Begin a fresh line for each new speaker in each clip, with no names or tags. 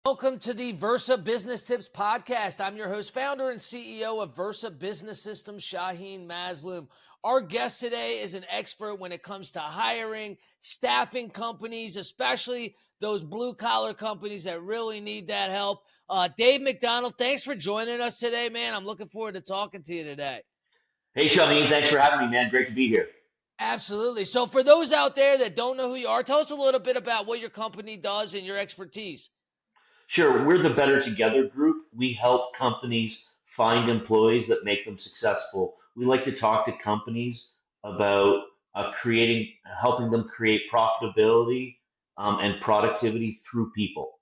Welcome to the Versa Business Tips Podcast. I'm your host, founder, and CEO of Versa Business Systems, Shaheen Mazloom. Our guest today is an expert when it comes to hiring, staffing companies, especially those blue-collar companies that really need that help. Dave Macdonald, thanks for joining us today, man. I'm looking forward to talking to you today.
Hey, Shaheen, thanks for having me, man. Great to be here.
Absolutely. So for those out there that don't know who you are, tell us a little bit about what your company does and your expertise.
Sure, we're the Better Together group. We help companies find employees that make them successful. We like to talk to companies about helping them create profitability and productivity through people.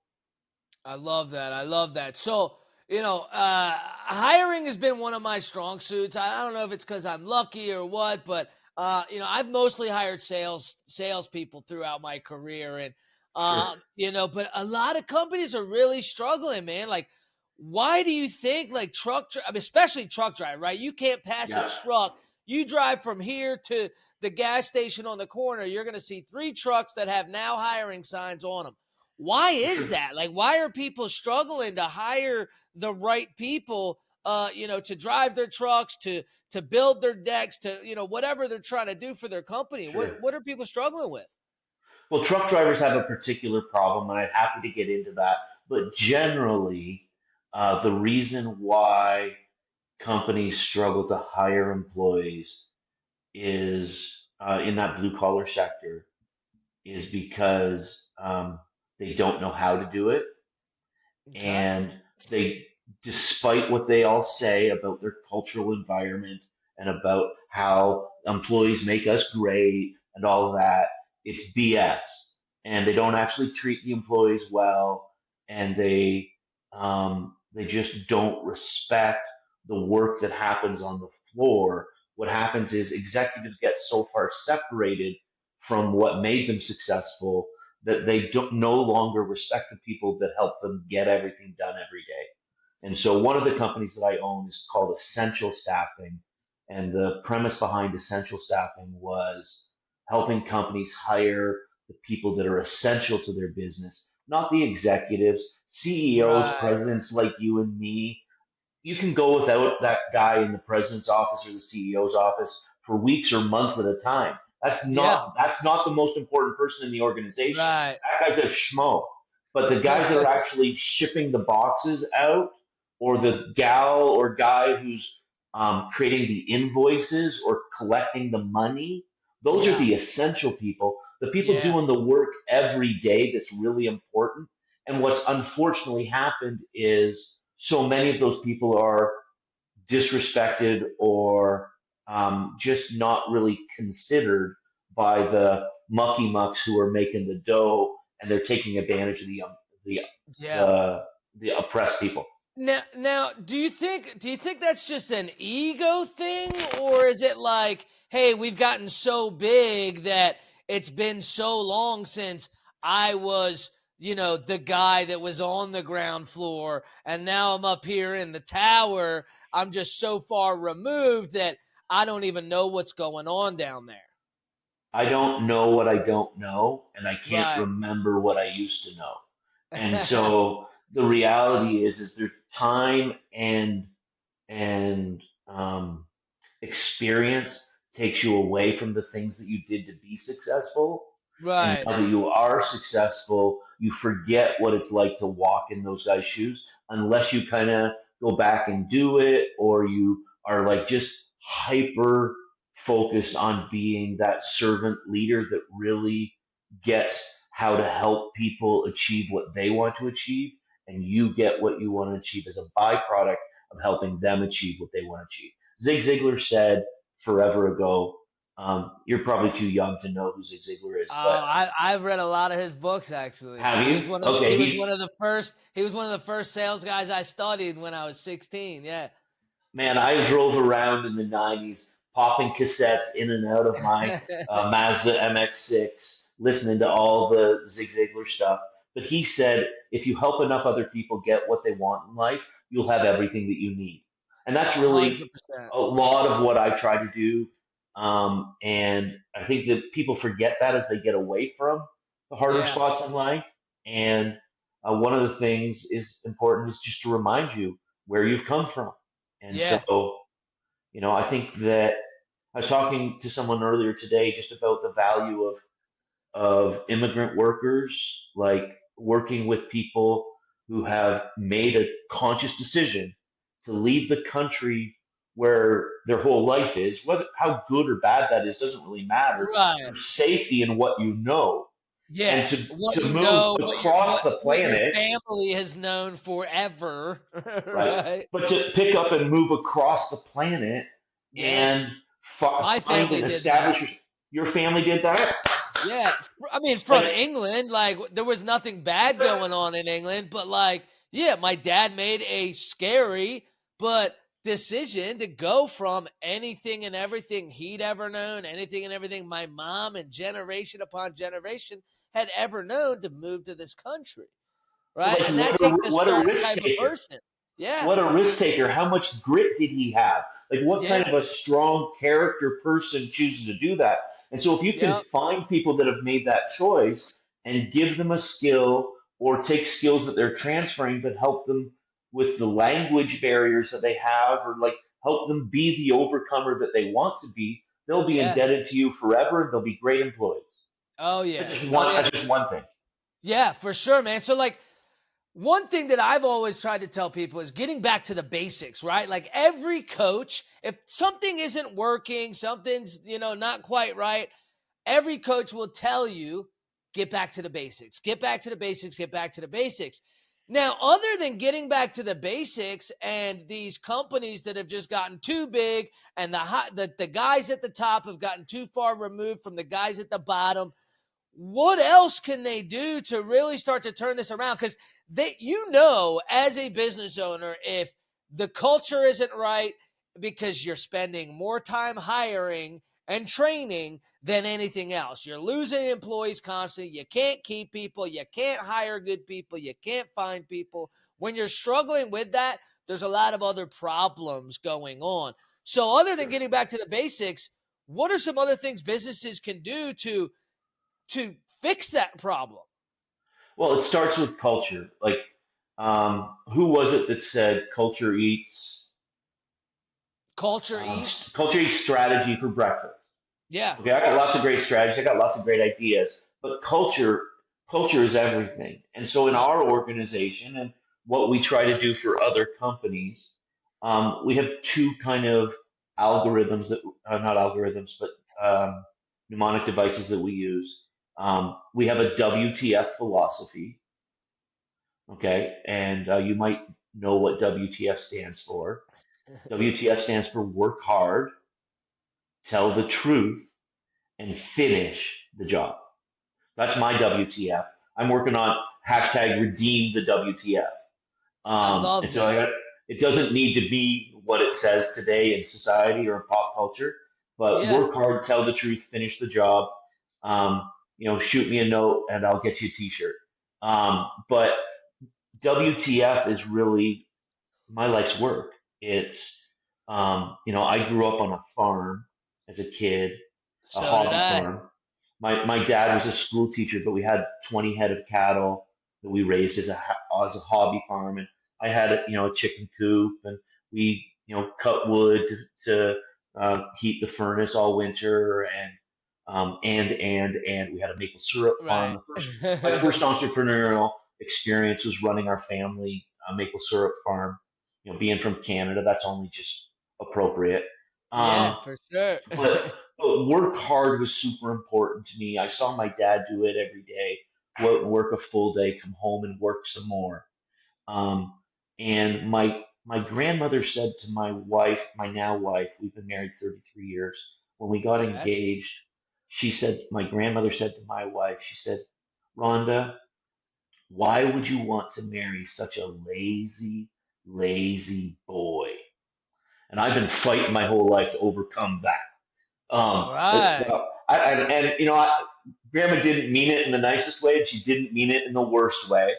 I love that. I love that. So, hiring has been one of my strong suits. I don't know if it's because I'm lucky or what, but I've mostly hired salespeople throughout my career, and
Sure.
but a lot of companies are really struggling, man. Like, why do you think, like, especially truck drive, right? You can't pass a
Yeah.
truck. You drive from here to the gas station on the corner, you're going to see 3 trucks that have now hiring signs on them. Why is
Sure.
that? Like, why are people struggling to hire the right people, to drive their trucks, to build their decks, to, whatever they're trying to do for their company?
Sure.
What are people struggling with?
Well, truck drivers have a particular problem, and I'm happy to get into that. But generally, the reason why companies struggle to hire employees is in that blue collar sector is because they don't know how to do it,
Okay.
and they, despite what they all say about their cultural environment and about how employees make us great and all of that, it's BS, and they don't actually treat the employees well, and they just don't respect the work that happens on the floor. What happens is executives get so far separated from what made them successful that they don't no longer respect the people that help them get everything done every day. And so one of the companies that I own is called Essential Staffing. And the premise behind Essential Staffing was helping companies hire the people that are essential to their business, not the executives, CEOs,
Right.
presidents like you and me. You can go without that guy in the president's office or the CEO's office for weeks or months at a time. That's
Yeah.
not that's not the most important person in the organization.
Right.
That guy's a schmo. But the guys that are actually shipping the boxes out, or the gal or guy who's creating the invoices or collecting the money, those are
Yeah.
the essential people. The people
Yeah.
doing the work every day that's really important. And what's unfortunately happened is so many of those people are disrespected or just not really considered by the mucky mucks who are making the dough, and they're taking advantage of the
Yeah.
the oppressed people.
Now, do you think that's just an ego thing, or is it like, hey, we've gotten so big that it's been so long since I was, the guy that was on the ground floor, and now I'm up here in the tower. I'm just so far removed that I don't even know what's going on down there.
I don't know what I don't know, and I can't
Right.
remember what I used to know. And so the reality is there's time and experience takes you away from the things that you did to be successful. And
Right.
now that you are successful, you forget what it's like to walk in those guys' shoes unless you kind of go back and do it, or you are like just hyper focused on being that servant leader that really gets how to help people achieve what they want to achieve, and you get what you want to achieve as a byproduct of helping them achieve what they want to achieve. Zig Ziglar said forever ago, you're probably too young to know who Zig Ziglar is, but
I've read a lot of his books, actually.
have
He was
you?
one of
Okay,
he was one of the first he was one of the first sales guys I studied when I was 16. Yeah.
man, I drove around in the 90s, popping cassettes in and out of my Mazda MX-6, listening to all the Zig Ziglar stuff. But he said, if you help enough other people get what they want in life, you'll have everything that you need. And that's really
100%.
a lot of what I try to do. And I think that people forget that as they get away from the harder
Yeah.
spots in life. And one of the things is important is just to remind you where you've come from. And
Yeah.
so, I think that I was talking to someone earlier today just about the value of immigrant workers, like working with people who have made a conscious decision to leave the country where their whole life is. How good or bad that is doesn't really matter.
Right.
For safety and what you know, and
Yeah. What
to
you
move
know,
across the
what your
planet,
family has known forever.
right?
Right.
But to pick up and move across the planet
Yeah.
and
My
find and
family did that.
establish your family did that.
Yeah, I mean, from
Like,
England, like there was nothing bad going on in England, but like, yeah, my dad made a scary but decision to go from anything and everything he'd ever known, anything and everything my mom and generation upon generation had ever known to move to this country, right?
like
And that takes a
what a
certain
risk
type of
taker.
person. Yeah.
What a risk taker. How much grit did he have? Like, what kind
Yeah.
of a strong character person chooses to do that? And so, if you can
Yep.
find people that have made that choice and give them a skill or take skills that they're transferring, but help them with the language barriers that they have, or like help them be the overcomer that they want to be, they'll be
Yeah.
indebted to you forever and they'll be great employees.
Oh
That's
yeah.
just
Oh
one,
yeah.
that's just one thing.
Yeah, for sure, man. So like one thing that I've always tried to tell people is getting back to the basics, right? Like every coach, if something isn't working, something's, not quite right, every coach will tell you, get back to the basics, get back to the basics, get back to the basics. Now, other than getting back to the basics and these companies that have just gotten too big and the guys at the top have gotten too far removed from the guys at the bottom, what else can they do to really start to turn this around? Because as a business owner, if the culture isn't right because you're spending more time hiring and training than anything else, you're losing employees constantly. You can't keep people. You can't hire good people. You can't find people. When you're struggling with that, there's a lot of other problems going on. So other than getting back to the basics, what are some other things businesses can do to fix that problem?
Well, it starts with culture. Like, who was it that said
Culture eats.
culture eats strategy for breakfast?
Yeah.
Okay, I got lots of great strategies. I got lots of great ideas, but culture is everything. And so in
Yep.
our organization and what we try to do for other companies, we have two kind of algorithms that not algorithms, but mnemonic devices that we use. We have a WTF philosophy, okay, and you might know what WTF stands for. WTF stands for work hard, tell the truth, and finish the job. That's my WTF. I'm working on hashtag redeem the WTF.
I
And
love
so
that.
it doesn't need to be what it says today in society or in pop culture, but
Yeah.
work hard, tell the truth, finish the job. Shoot me a note and I'll get you a t-shirt. But WTF is really my life's work. It's, I grew up on a farm as a kid, a
So did
hobby
I.
farm. My dad was a school teacher, but we had 20 head of cattle that we raised as a hobby farm, and I had a chicken coop, and we cut wood to heat the furnace all winter, and we had a maple syrup farm.
Right.
My first entrepreneurial experience was running our family maple syrup farm. Being from Canada, that's only just appropriate.
Yeah,
Um,
for sure.
but but work hard was super important to me. I saw my dad do it every day. Go out and work a full day, come home and work some more. Um, and my grandmother said to my wife, my now wife, we've been married 33 years. When we got
Congrats.
engaged, my grandmother said to my wife, she said, Rhonda, why would you want to marry such a lazy, lazy boy? And I've been fighting my whole life to overcome that.
Right.
Grandma didn't mean it in the nicest way, and she didn't mean it in the worst way.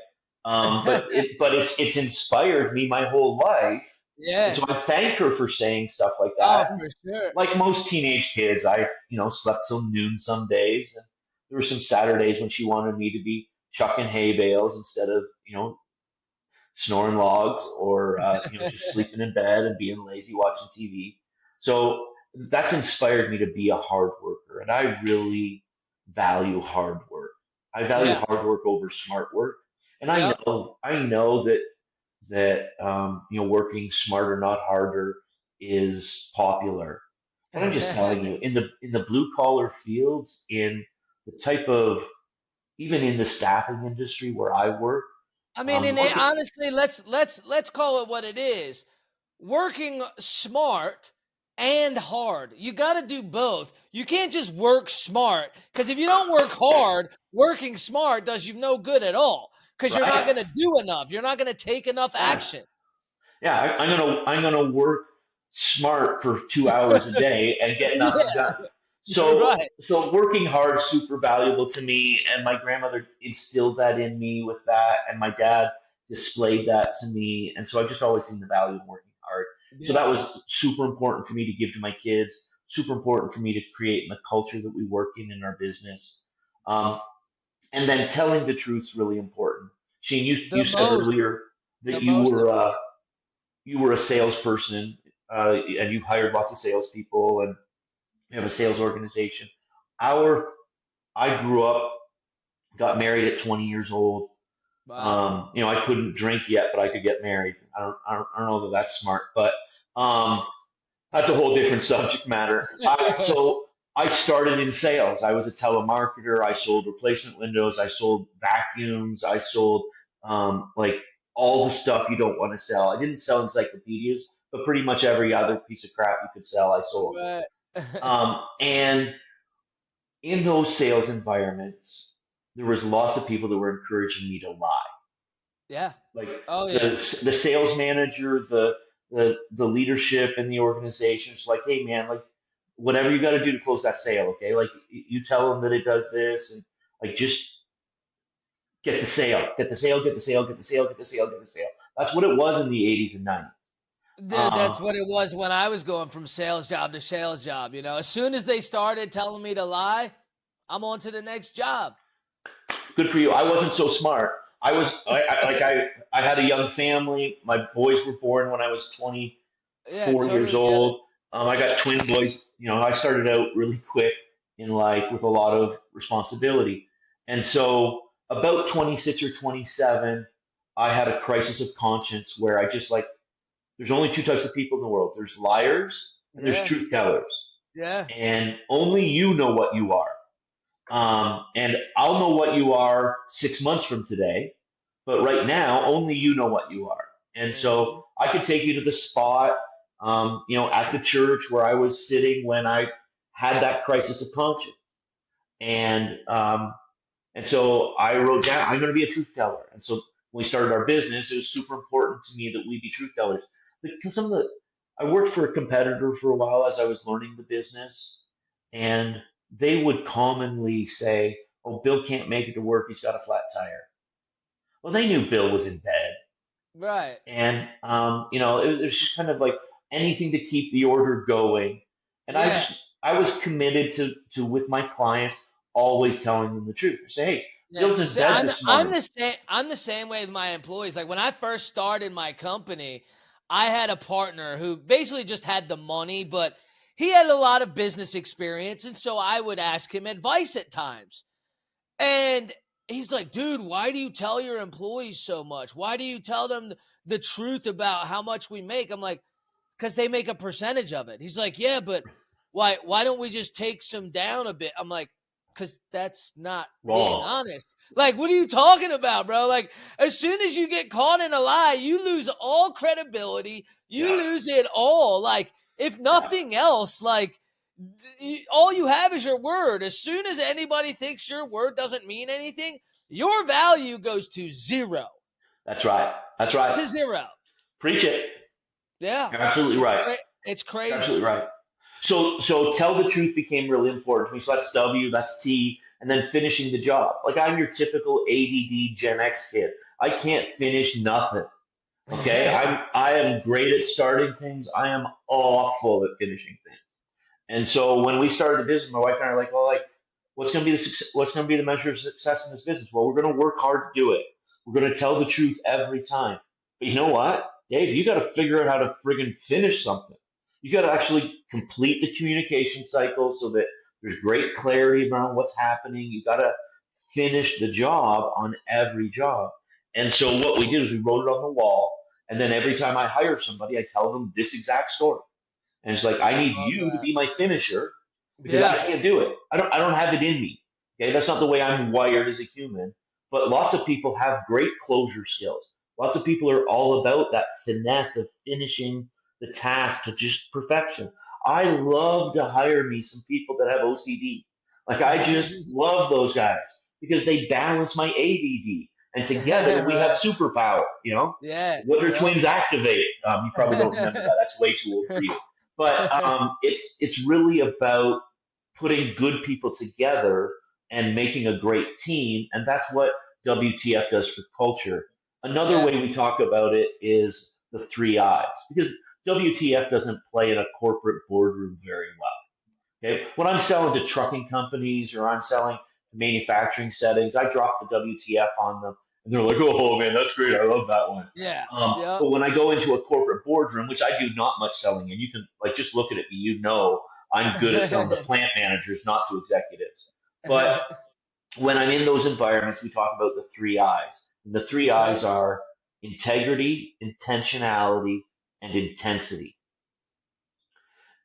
But it's inspired me my whole life, and
Yeah.
so I thank her for saying stuff like
Oh,
that.
for sure.
Like most teenage kids, I slept till noon some days, and there were some Saturdays when she wanted me to be chucking hay bales instead of snoring logs or just sleeping in bed and being lazy watching TV. So that's inspired me to be a hard worker, and I really value hard work. I value
Yeah.
hard work over smart work, and I
Yep.
know that working smarter not harder is popular. But I'm just telling you, in the blue collar fields, in the type of even in the staffing industry where I work,
I mean, and
working.
honestly, let's call it what it is. Working smart and hard. You got to do both. You can't just work smart, because if you don't work hard, working smart does you no good at all, because you're not
Right?
going to do enough. You're not going to take enough
Yeah.
action.
Yeah, I'm gonna work smart for 2 hours a day and get nothing
Yeah,
done.
you're
So
right.
so working hard is super valuable to me, and my grandmother instilled that in me with that, and my dad displayed that to me, and so I've just always seen the value of working hard. So
Yeah.
that was super important for me to give to my kids, super important for me to create in the culture that we work in our business. Um, and then telling the truth is really important. Shane, you
The
said
most,
earlier
the
that you
most
were
important.
a salesperson, and you've hired lots of salespeople, and you have a sales organization. Our I grew up, got married at 20 years old.
Wow.
I couldn't drink yet, but I could get married. I don't know that that's smart, but um, that's a whole different subject matter. So I started in sales. I was a telemarketer. I sold replacement windows. I sold vacuums. I sold like all the stuff you don't want to sell. I didn't sell encyclopedias, but pretty much every other piece of crap you could sell, I sold.
Right.
And in those sales environments, there was lots of people that were encouraging me to lie.
Yeah.
Like
Oh
the
yeah.
the sales manager, the leadership in the organization is like, hey man, like whatever you got to do to close that sale, okay? Like you tell them that it does this, and like just get the sale, get the sale, get the sale, get the sale, get the sale, get the sale. That's what it was in the 80s and 90s.
Dude,
Um,
that's what it was when I was going from sales job to sales job. As soon as they started telling me to lie, I'm on to the next job.
Good for you. I wasn't so smart. I had a young family. My boys were born when I was
Yeah,
24 years
totally get it.
old. I got twin boys. I started out really quick in life with a lot of responsibility. And so about 26 or 27, I had a crisis of conscience where I just like, there's only two types of people in the world. There's liars and there's
Yeah,
truth tellers.
yeah.
And only you know what you are. And I'll know what you are 6 months from today, but right now, only you know what you are. And so
Mhm.
I could take you to the spot, at the church where I was sitting when I had that crisis of conscience. And so I wrote down, I'm going to be a truth teller. And so when we started our business, it was super important to me that we be truth tellers. Because I worked for a competitor for a while as I was learning the business, and they would commonly say, "Oh, Bill can't make it to work. He's got a flat tire." Well, they knew Bill was in bed,
Right.
and it was just kind of like anything to keep the order going. And
Yeah.
I was committed to with my clients always telling them the truth. I say, "Hey,
Yeah.
Bill's in
See,
bed
I'm
this
I'm
morning."
the same. I'm the same way with my employees. Like when I first started my company, I had a partner who basically just had the money, but he had a lot of business experience, and so I would ask him advice at times. And he's like, dude, why do you tell your employees so much? Why do you tell them the truth about how much we make? I'm like, because they make a percentage of it. He's like, yeah, but why don't we just take some down a bit? I'm like, because that's not being
Wrong.
honest. Like, what are you talking about, bro? Like, as soon as you get caught in a lie, you lose all credibility. You
Yeah.
lose it all. Like, if
Yeah.
nothing else, like, all you have is your word. As soon as anybody thinks your word doesn't mean anything, your value goes to zero.
That's right. That's right.
To zero.
Preach it.
Yeah.
You're absolutely
It's
right.
it's
You're
crazy.
absolutely right. So tell the truth became really important to me. So that's W, that's T, and then finishing the job. Like I'm your typical ADD Gen X kid. I can't finish nothing. Okay, I am great at starting things. I am awful at finishing things. And so when we started the business, my wife and I are like, well, like, what's going to be the measure of success in this business? Well, we're going to work hard to do it. We're going to tell the truth every time. But you know what, Dave? You got to figure out how to friggin' finish something. You got to actually complete the communication cycle so that there's great clarity around what's happening. You got to finish the job on every job. And so what we did is we wrote it on the wall. And then every time I hire somebody, I tell them this exact story. And it's like, I
I
need
love
you to
that.
be my finisher because I
Yeah.
can't do it. I don't have it in me. Okay, that's not the way I'm wired as a human. But lots of people have great closure skills. Lots of people are all about that finesse of finishing the task to just perfection. I love to hire me some people that have OCD. Like I just love those guys because they balance my ADD, and together we have
Right.
superpower.
Yeah.
Wonder
Yep.
Twins activate. You probably don't remember that. That's way too old for you. But it's really about putting good people together and making a great team, and that's what WTF does for culture. Another
Yeah.
way we talk about it is the three I's, because WTF doesn't play in a corporate boardroom very well. Okay, when I'm selling to trucking companies or I'm selling to manufacturing settings, I drop the WTF on them, and they're like, "Oh man, that's great! I love that one."
Yeah. Yep.
But when I go into a corporate boardroom, which I do not much selling, and you can like just look at it, I'm good at selling to plant managers, not to executives. But when I'm in those environments, we talk about the three I's. And the three
Okay.
I's are integrity, intentionality, and intensity.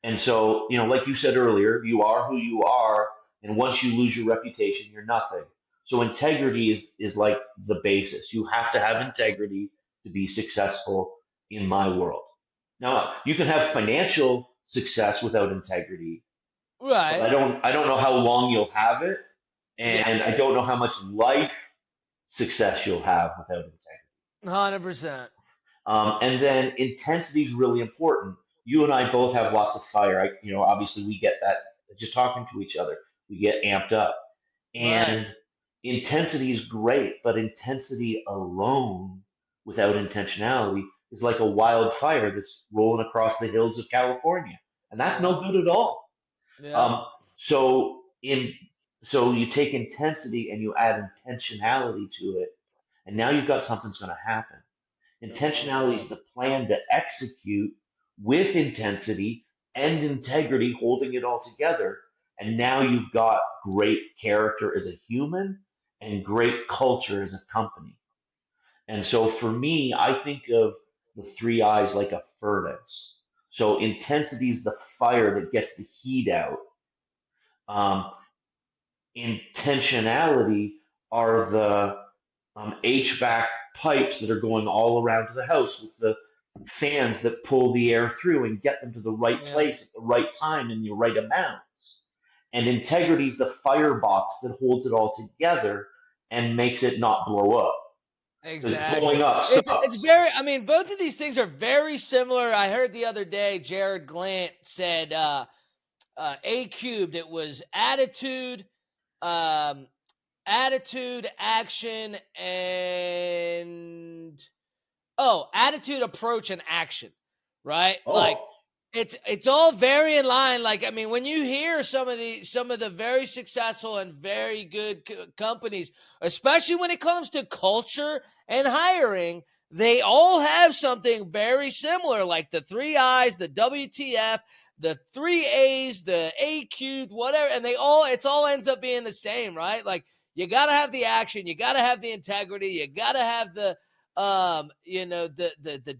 And so, like you said earlier, you are who you are, and once you lose your reputation, you're nothing. So integrity is like the basis. You have to have integrity to be successful in my world. Now, you can have financial success without integrity, but I
Right.
don't I don't know how long you'll have it,
Yeah.
and I don't know how much life success you'll have without integrity.
100%.
And then intensity is really important. You and I both have lots of fire. Obviously we get that just talking to each other. We get amped up,
Right.
and intensity is great, but intensity alone without intentionality is like a wildfire that's rolling across the hills of California, and that's no
Yep.
good at all.
Yep.
Um, so in so you take intensity and you add intentionality to it, and now you've got something's going to happen.
I love
Intentionality
that.
is the plan to execute with intensity and integrity, holding it all together. And now you've got great character as a human and great culture as a company. And so for me, I think of the three I's like a furnace. So intensity is the fire that gets the heat out. Um, Intentionality are the HVAC pipes that are going all around to the house with the fans that pull the air through and get them to the right
Yeah.
place at the right time in the right amounts. And integrity is the firebox that holds it all together and makes it not blow up. Because blowing
Exactly.
up
It's
sucks.
very, I mean, both of these things are very similar. I heard the other day Jared Glant said A cubed. It was um attitude, action, and attitude, approach, and action, right? Like
Oh,
it's all very in line. Like I mean, when you hear some of the very successful and very good companies, especially when it comes to culture and hiring, they all have something very similar, like the three I's, the WTF, the three A's, the A cubed, whatever, and it's all ends up being the same, right? Like you got to have the action, you got to have the integrity, you got to have the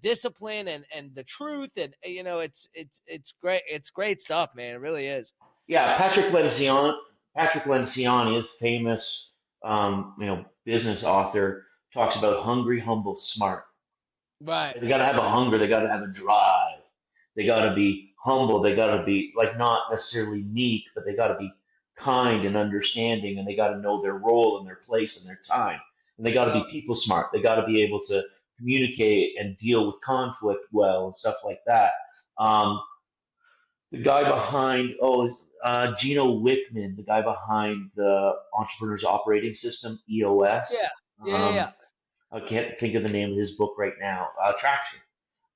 discipline and the truth, and it's great. It's great stuff, man. It really is.
yeah. Patrick Lencioni, a famous business author, talks about hungry, humble, smart.
Right.
They got to have a hunger. They got to have a drive. They got to be humble. They got to be like not necessarily meek, but they got to be kind and understanding, and they got to know their role and their place and their time. And they got to be
Yep.
people smart. They got to be able to communicate and deal with conflict well and stuff like that. Um, the guy behind Gino Wickman, the guy behind the Entrepreneur's Operating System (EOS).
Yeah. Yeah.
Um,
Yeah.
I can't think of the name of his book right now. Traction.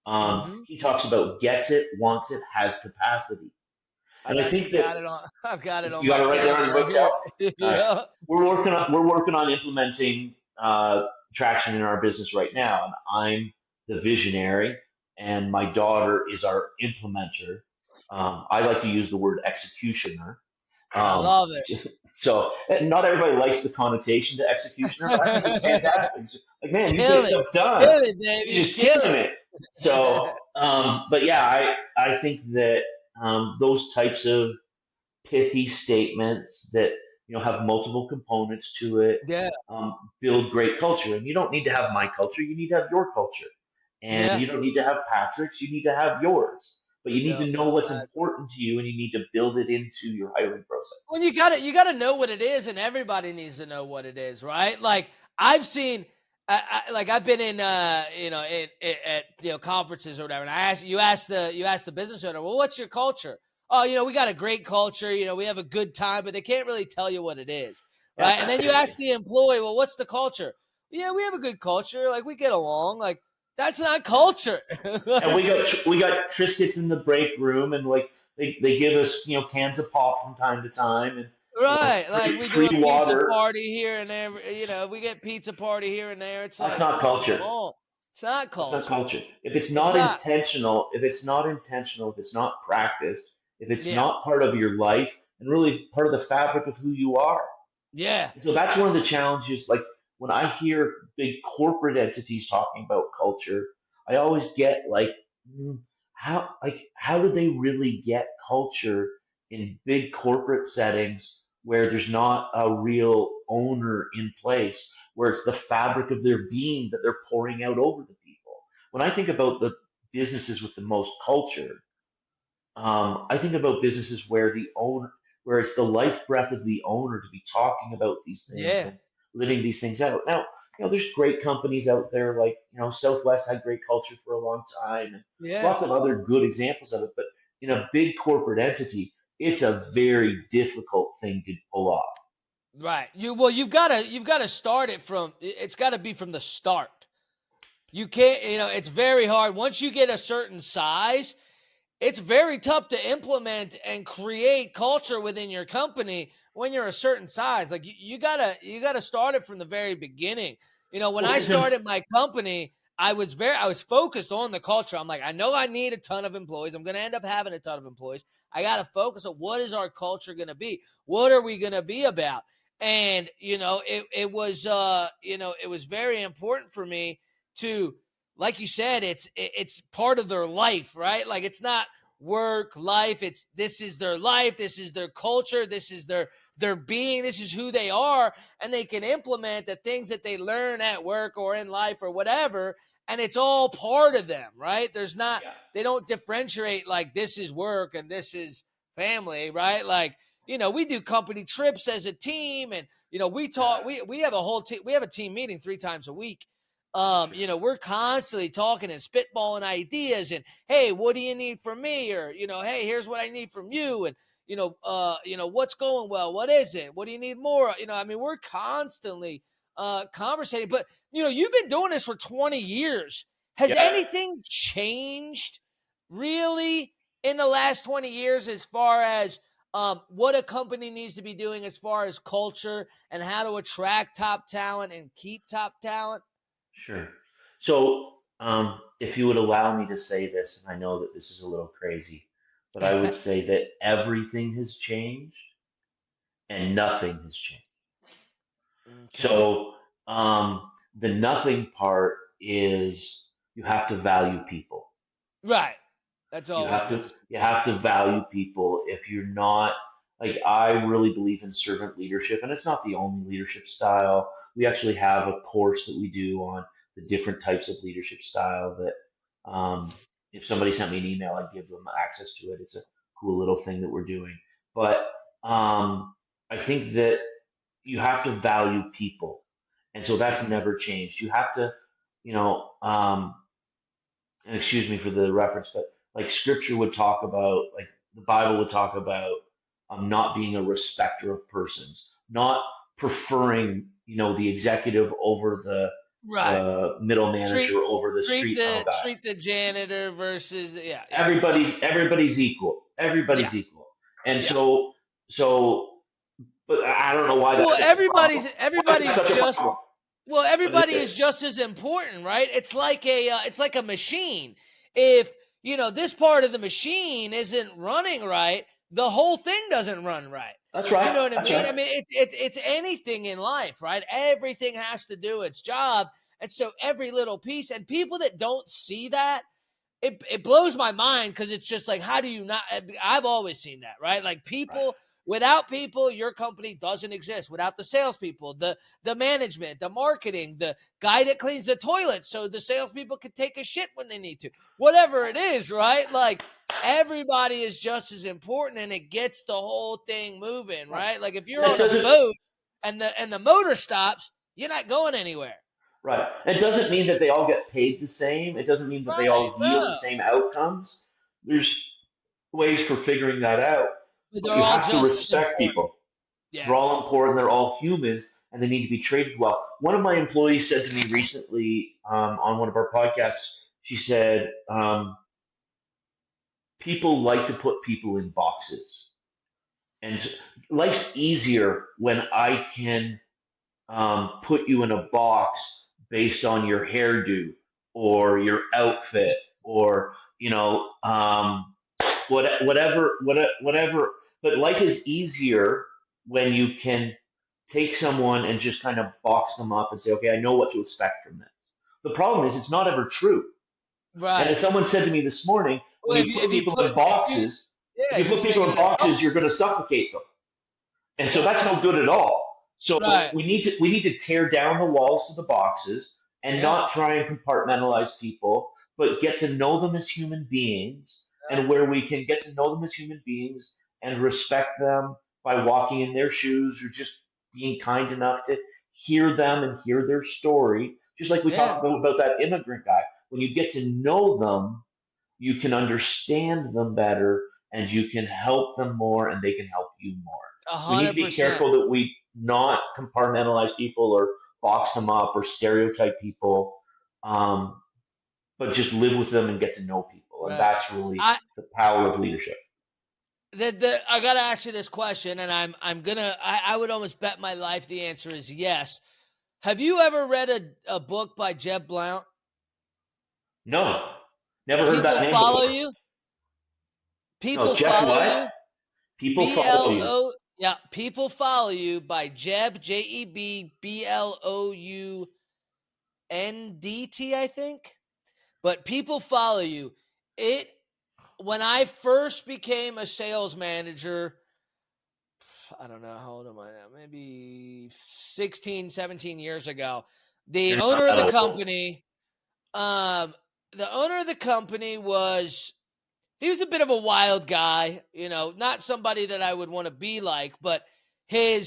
Mm-hmm.
He talks about gets it, wants it, has capacity.
I've
And I think
actually
that
got it on. I've got it on
you got
my
it right there on
counter
your
right
bookshelf.
here.
Nice.
Yeah.
We're working on implementing. traction in our business right now, and I'm the visionary, and my daughter is our implementer. I like to use the word executioner.
I
Um,
love it.
so not everybody likes the connotation to executioner, but I think it's fantastic. It's like, man, you get
Kill it.
stuff done.
Kill it, Dave.
You're
You
just
kill
killing
it.
it. So, but yeah, I think that those types of pithy statements that have multiple components to it
Yeah.
build great culture. And you don't need to have my culture; you need to have your culture. And
Yeah.
you don't need to have Patrick's; you need to have yours. But you need
Yeah.
to know what's important to you, and you need to build it into your hiring process.
Well, you gotta know what it is, and everybody needs to know what it is, right? Like I've seen, like I've been in, at conferences or whatever, and you ask the business owner, well, what's your culture? Oh, we got a great culture. We have a good time, but they can't really tell you what it is, right? And then you
Yeah.
ask the employee, well, what's the culture? Yeah, we have a good culture. Like we get along. Like that's not culture.
And we got Triscuits in the break room, and like they give us cans of pop from time to time, and
Right, like
free
we do
free
a pizza
water.
party here and there. We get pizza party here and there. It's
That's
like,
not
come
culture.
on, it's not
That's not
culture.
culture. If it's
It's
not
not.
intentional, if it's not practiced, if it's
Yeah,
not part of your life and really part of the fabric of who you are.
yeah,
So that's one of the challenges. Like when I hear big corporate entities talking about culture, I always get like, how do they really get culture in big corporate settings where there's not a real owner in place, where it's the fabric of their being that they're pouring out over the people. When I think about the businesses with the most culture, I think about businesses where it's the life breath of the owner to be talking about these things
yeah,
and living these things out. Now, there's great companies out there like, Southwest had great culture for a long time, and there's
yeah.
lots of other good examples of it. But in a big corporate entity, it's a very difficult thing to pull off.
Right. You've gotta start it from. It's got to be from the start. You can't. It's very hard once you get a certain size. It's very tough to implement and create culture within your company when you're a certain size. Like you gotta start it from the very beginning. When
Well,
I
it's a
started my company, I was focused on the culture. I'm like, I know I need a ton of employees. I'm gonna end up having a ton of employees. I gotta focus on what is our culture gonna be? What are we gonna be about? And it was very important for me to, like you said, it's part of their life, right? Like it's not work life, this is their life, this is their culture, this is their being, this is who they are, and they can implement the things that they learn at work or in life or whatever, and it's all part of them, right?
Yeah,
They don't differentiate like this is work and this is family, right? Like we do company trips as a team, and we talk,
yeah,
we have a whole team, we have a team meeting 3 times a week.
sure,
We're constantly talking and spitballing ideas, and hey, what do you need from me? Or, hey, here's what I need from you. And, what's going well? What is it? What do you need more? We're constantly conversating, but you've been doing this for 20 years. Has
yeah,
anything changed really in the last 20 years as far as what a company needs to be doing as far as culture and how to attract top talent and keep top talent?
sure. So, if you would allow me to say this, and I know that this is a little crazy, but I would say that everything has changed and nothing has changed.
Okay.
So, the nothing part is you have to value people.
Right. That's
You
always
have
been
to
a
you have to value people. If you're not, like, I really believe in servant leadership, and it's not the only leadership style. We actually have a course that we do on the different types of leadership style that, if somebody sent me an email, I'd give them access to it. It's a cool little thing that we're doing. But I think that you have to value people, and so that's never changed. You have to, you know, and excuse me for the reference, but like Scripture would talk about, like the Bible would talk about, not being a respecter of persons, not preferring, the executive over the
right.
middle
Treat
manager over the
treat
street level
the
guy.
treat the janitor versus, yeah, yeah.
Everybody's equal.
Yeah.
Everybody's equal. And
Yeah.
so, but I don't know why that's
Well,
such a problem.
everybody's
Why is that
everybody's
such a
just
problem?
Well,
But
everybody is
it's
just as important, right? It's like a machine. If this part of the machine isn't running right, the whole thing doesn't run right.
that's
You know
right.
what I
That's
mean?
right.
I mean, it's anything in life, right? Everything has to do its job, and so every little piece. And people that don't see that, it blows my mind because it's just like, how do you not? I've always seen that, right? Like
Right.
people, without people, your company doesn't exist. Without the salespeople, the management, the marketing, the guy that cleans the toilets so the salespeople can take a shit when they need to, whatever it is, right? Like everybody is just as important, and it gets the whole thing moving,
Right.
right? Like if
And
you're
it
on a
doesn't
boat and the motor stops, you're not going anywhere,
right. It doesn't mean that they all get paid the same. It doesn't mean that they
right?
all yield the
No,
same outcomes. There's ways for figuring that out,
but
but
they're
you
all
have to
just as
respect
important.
people. They're
Yeah.
all important. They're all humans, and they need to be treated well. One of my employees said to me recently on one of our podcasts, she said, people like to put people in boxes. And life's easier when I can put you in a box based on your hairdo or your outfit or, whatever. But life is easier when you can take someone and just kind of box them up and say, okay, I know what to expect from this. The problem is it's not ever true. And as
Right.
someone said to me this morning, when
Well,
you put people in boxes, if
yeah,
you
you're
put
just
people
making
in
it
boxes, you're
uncomfortable.
going to suffocate them. And so
Yeah.
that's no good at all. So
Right.
we need to tear down the walls to the boxes and
Yeah.
not try and compartmentalize people, but get to know them as human beings.
Yeah.
And where we can get to know them as human beings and respect them by walking in their shoes or just being kind enough to hear them and hear their story. Just like we
Yeah.
talked about that immigrant guy. When you get to know them, you can understand them better and you can help them more and they can help you more. So we need to be
100%.
careful that we not compartmentalize people or box them up or stereotype people, um, but just live with them and get to know people. And
Right.
that's really
I
the power of leadership.
I gotta ask you this question, and I would almost bet my life the answer is yes. Have you ever read a book by Jeb Blount?
No, never heard
People
that name
follow
before.
you.
No,
People
Jeff,
follow
what?
you.
People
B
follow
L
you.
O. Yeah. People follow you by Jeb JebBloundt, I think. But people follow you. It When I first became a sales manager, I don't know, how old am I now? Maybe 16, 17 years ago. The
You're not
owner of the
that old.
company, um, the owner of the company he was a bit of a wild guy, not somebody that I would want to be like, but he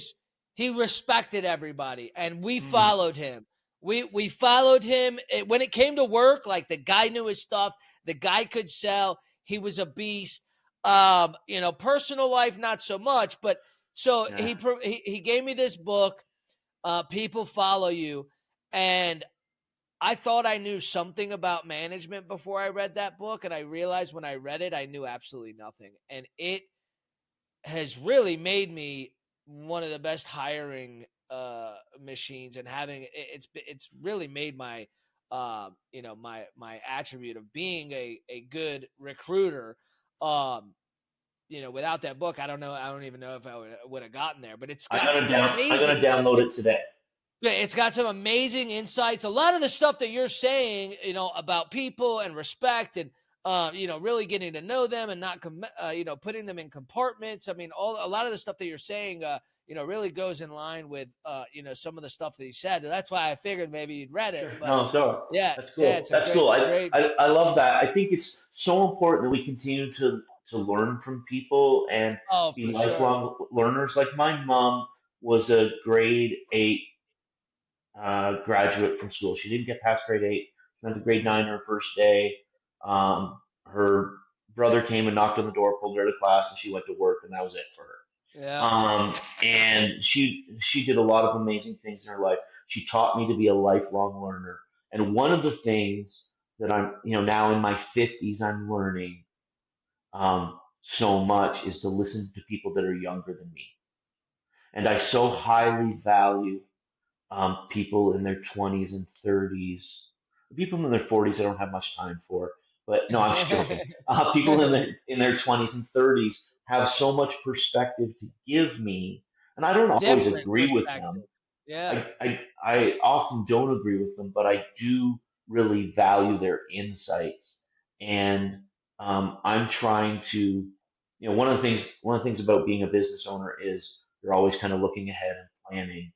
respected everybody, and we
Mm,
followed him. We followed him when it came to work. Like the guy knew his stuff. The guy could sell. He was a beast. Personal life not so much, but so
yeah.
he gave me this book. People follow you, and I thought I knew something about management before I read that book, and I realized when I read it, I knew absolutely nothing. And it has really made me one of the best hiring machines, and it's really made my my attribute of being a good recruiter. Without that book, I don't even know if I would have gotten there. But it's got some
I'm gonna
amazing.
download it today.
Yeah, it's got some amazing insights. A lot of the stuff that you're saying, about people and respect and, really getting to know them and not, putting them in compartments. I mean, a lot of the stuff that you're saying, really goes in line with, some of the stuff that he said. And that's why I figured maybe you'd read it.
Sure.
But
No, sure.
yeah,
That's
yeah,
cool.
it's a
That's cool.
great.
I love that. I think it's so important that we continue to learn from people and
Oh,
be
for sure.
lifelong learners. Like my mom was a grade 8 graduate from school. She didn't get past grade 8. She went to grade
Hmm.
9 her first day. Her brother came and knocked on the door, pulled her to class, and she went to work, and that was it for her.
Yeah.
And she did a lot of amazing things in her life. She taught me to be a lifelong learner. And one of the things that I'm, now in my 50s, I'm learning so much is to listen to people that are younger than me. And I so highly value people in their 20s and 30s, people in their 40s I don't have much time for, but no, I'm just joking. People in their 20s and 30s have so much perspective to give me, and I don't always
Different
agree with them.
perspective. Yeah.
I often don't agree with them, but I do really value their insights. And I'm trying to, one of the things about being a business owner is you're always kind of looking ahead and planning.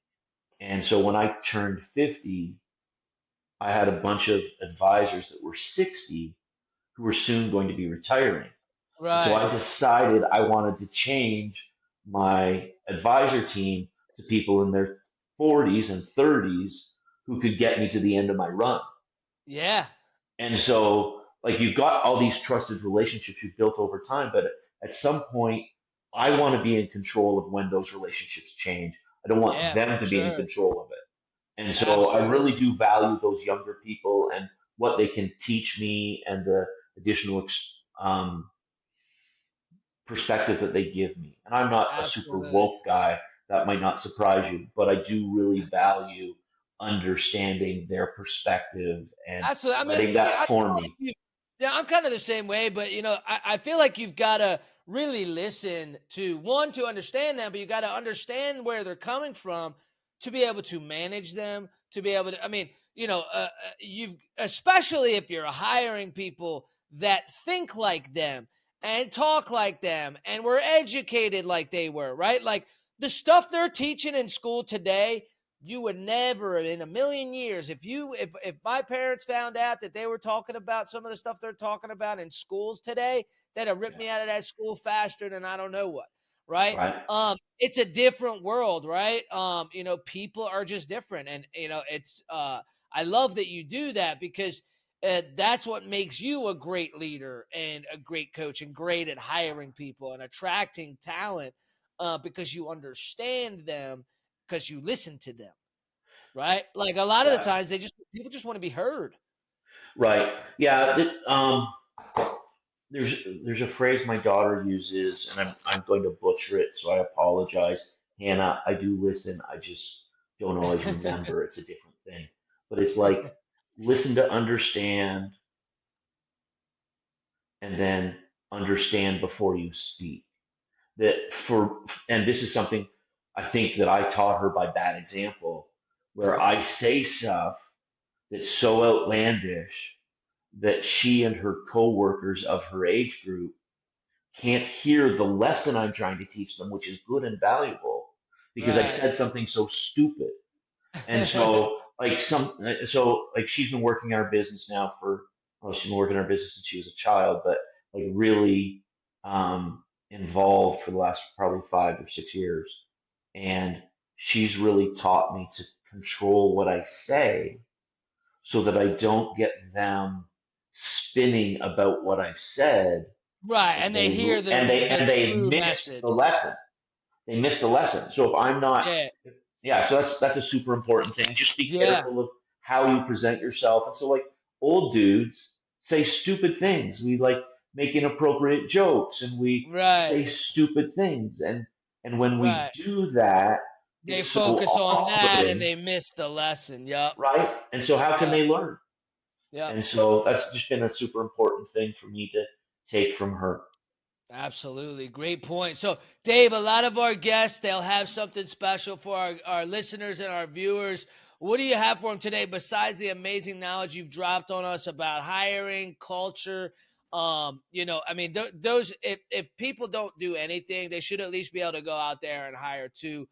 And so when I turned 50, I had a bunch of advisors that were 60 who were soon going to be retiring. And so
Right.
I decided I wanted to change my advisor team to people in their 40s and 30s who could get me to the end of my run.
Yeah.
And so, like, you've got all these trusted relationships you've built over time, but at some point, I want to be in control of when those relationships change. I don't want
Yeah,
them
for
to be in
sure.
control of it. And so I really
Absolutely.
do value those younger people and what they can teach me and the additional perspective that they give me. And I'm not a super
Absolutely.
woke guy. That might not surprise you, but I do really value understanding their perspective and
Absolutely. I mean,
letting that
I feel
form
like
me.
you, yeah, I'm kind of the same way, but I feel like you've got to really listen to one to understand them, but you got to understand where they're coming from to be able to manage them, to be able to. I mean, you've especially if you're hiring people that think like them and talk like them and were educated like they were, right? Like the stuff they're teaching in school today, you would never in a million years, if my parents found out that they were talking about some of the stuff they're talking about in schools today, they'd have ripped
Yeah.
me out of that school faster than I don't know what. Right.
Right.
It's a different world, right? People are just different. And it's I love that you do that because that's what makes you a great leader and a great coach and great at hiring people and attracting talent, because you understand them, because you listen to them, right? Like a lot of the
Yeah.
times people just want to be heard.
Right. Yeah. There's a phrase my daughter uses, and I'm going to butcher it, so I apologize. Hannah, I do listen. I just don't always remember. It's a different thing. But it's like listen to understand and then understand before you speak. That for and this is something I think that I taught her by bad example, where I say stuff that's so outlandish that she and her coworkers of her age group can't hear the lesson I'm trying to teach them, which is good and valuable, because I
Right.
said something so stupid. And so, like she's been working in our business now well, she's been working in our business since she was a child, but like really involved for the last probably 5 or 6 years. And she's really taught me to control what I say so that I don't get them spinning about what I said
Right,
and
and they hear the
they
true
miss the
message.
lesson. They miss the lesson. So if I'm not,
Yeah.
yeah, so that's a super important thing. Just be
Yeah.
careful of how you present yourself. And so like old dudes say stupid things. We like make inappropriate jokes and we
Right.
say stupid things. And when we
Right.
do that,
They
it's so
focus on that and
off-putting,
they miss the lesson. Yep.
right? And so how can
Yep.
they learn?
Yep.
And so that's just been a super important thing for me to take from her.
Absolutely. Great point. So, Dave, a lot of our guests, they'll have something special for our listeners and our viewers. What do you have for them today besides the amazing knowledge you've dropped on us about hiring, culture? I mean, those, if people don't do anything, they should at least be able to go out there and hire two,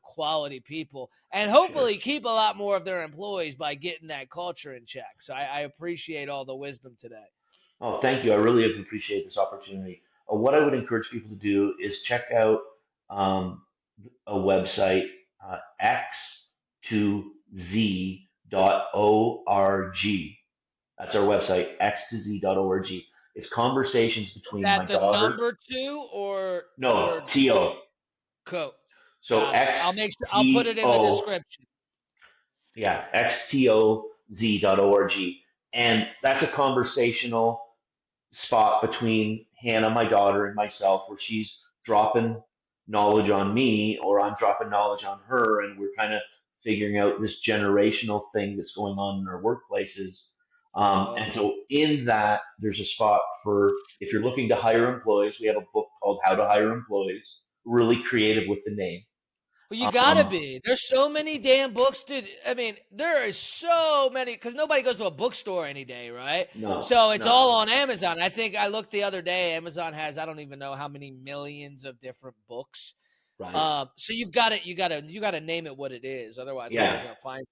quality people and
Sure.
hopefully keep a lot more of their employees by getting that culture in check. So, I appreciate all the wisdom today.
Oh, thank you. I really appreciate this opportunity. What I would encourage people to do is check out um, a website, x2z.org. That's our website, x2z.org. It's conversations
Is
between my
that the
daughter.
number two or the
No,
word two?
T-O.
Cool.
So
Got it. I'll make sure I'll put it in the
X-T-O.
description.
Yeah, xtoz.org. And that's a conversational spot between Hannah, my daughter, and myself, where she's dropping knowledge on me or I'm dropping knowledge on her, and we're kind of figuring out this generational thing that's going on in our workplaces. And
Yep.
so in that, there's a spot for if you're looking to hire employees. We have a book called How to Hire Employees. Really creative with the name.
Well, you gotta
Um,
be. There's so many damn books, dude. I mean, there is so many because nobody goes to a bookstore any day, right?
no,
So it's
no,
all on Amazon. I think I looked the other day. Amazon has I don't even know how many millions of different books.
right.
So you gotta name it what it is. Otherwise,
Yeah,
nobody's gonna find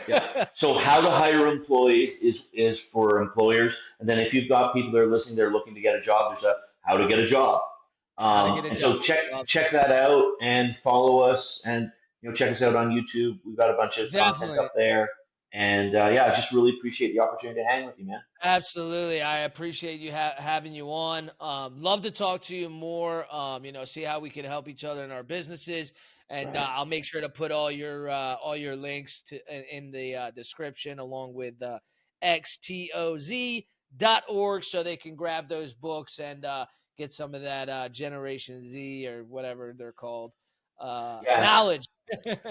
yeah.
it.
So how to hire employees is for employers, and then if you've got people that are listening, they're looking to get a job. There's a how to get a job,
How to get a
and
job.
so check
Love
check that out and follow us, and check us out on YouTube. We've got a bunch of
it.
content
Definitely.
up there, and yeah, I just really appreciate the opportunity to hang with you, man.
Absolutely. I appreciate you having you on. Love to talk to you more. See how we can help each other in our businesses. And
Right.
I'll make sure to put all your links in the description along with xtoz.org so they can grab those books and get some of that Generation Z or whatever they're called
Yeah.
knowledge.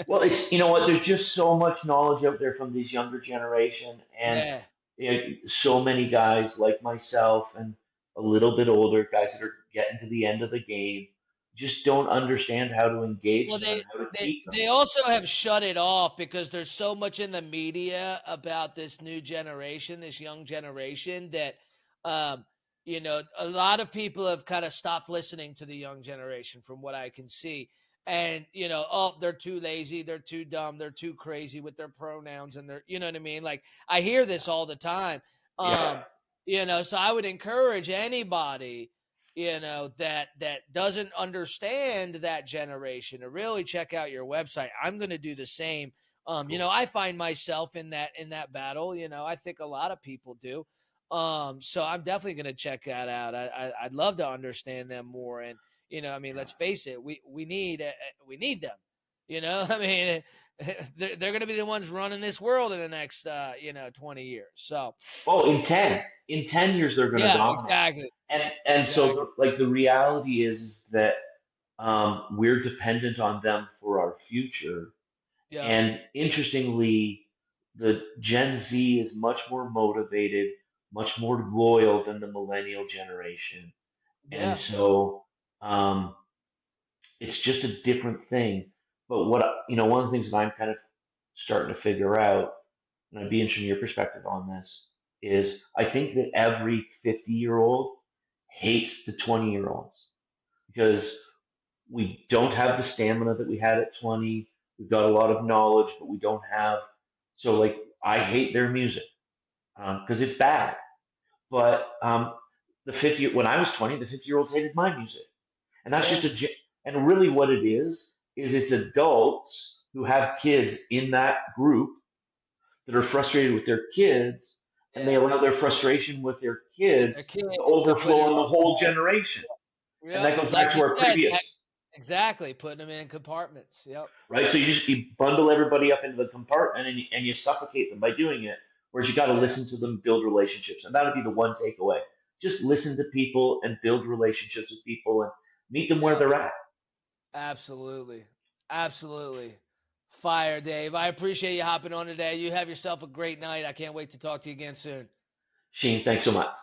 Well, it's what, there's just so much knowledge out there from these younger generation, and
Yeah.
so many guys like myself and a little bit older guys that are getting to the end of the game just don't understand how to engage
Well,
them and
they
how to
they
keep them.
they also have shut it off because there's so much in the media about this new generation, this young generation that um a lot of people have kind of stopped listening to the young generation from what I can see. And oh, they're too lazy, they're too dumb, they're too crazy with their pronouns and they're, you know what I mean? Like I hear this all the time.
Yeah,
So I would encourage anybody that doesn't understand that generation to really check out your website. I'm going to do the same.
cool.
I find myself in that battle. I think a lot of people do. So I'm definitely going to check that out. I'd love to understand them more. And
Yeah.
let's face it, we need them. I mean, they're going to be the ones running this world in the next 20 years. So
Oh, in ten years they're going to
yeah,
dominate,
exactly,
and so
exactly.
the reality is that we're dependent on them for our future.
Yeah,
And interestingly, the Gen Z is much more motivated, much more loyal than the millennial generation. And
yeah,
so it's just a different thing. But one of the things that I'm kind of starting to figure out, and I'd be interested in your perspective on this, is I think that every 50-year-old hates the 20-year-olds because we don't have the stamina that we had at 20. We've got a lot of knowledge, but we don't have. So, like, I hate their music because it's bad. But when I was 20, the 50-year-olds hated my music. And that's
yeah,
just and really what it is it's adults who have kids in that group that are frustrated with their kids, and they
yeah.
allow their frustration with their
A
kids
kid
to
to put
overflow
it
on the
on.
whole generation. And
Yep,
that goes back
like
to
you
our
said,
previous.
exactly, putting them in compartments. Yep.
Right? So you bundle everybody up into the compartment and you suffocate them by doing it. Whereas you got to
Yeah,
listen to them, build relationships, and that would be the one takeaway. Just listen to people and build relationships with people and meet them where
yep.
they're at.
Absolutely, absolutely. Fire, Dave. I appreciate you hopping on today. You have yourself a great night. I can't wait to talk to you again soon.
Shane, thanks so much.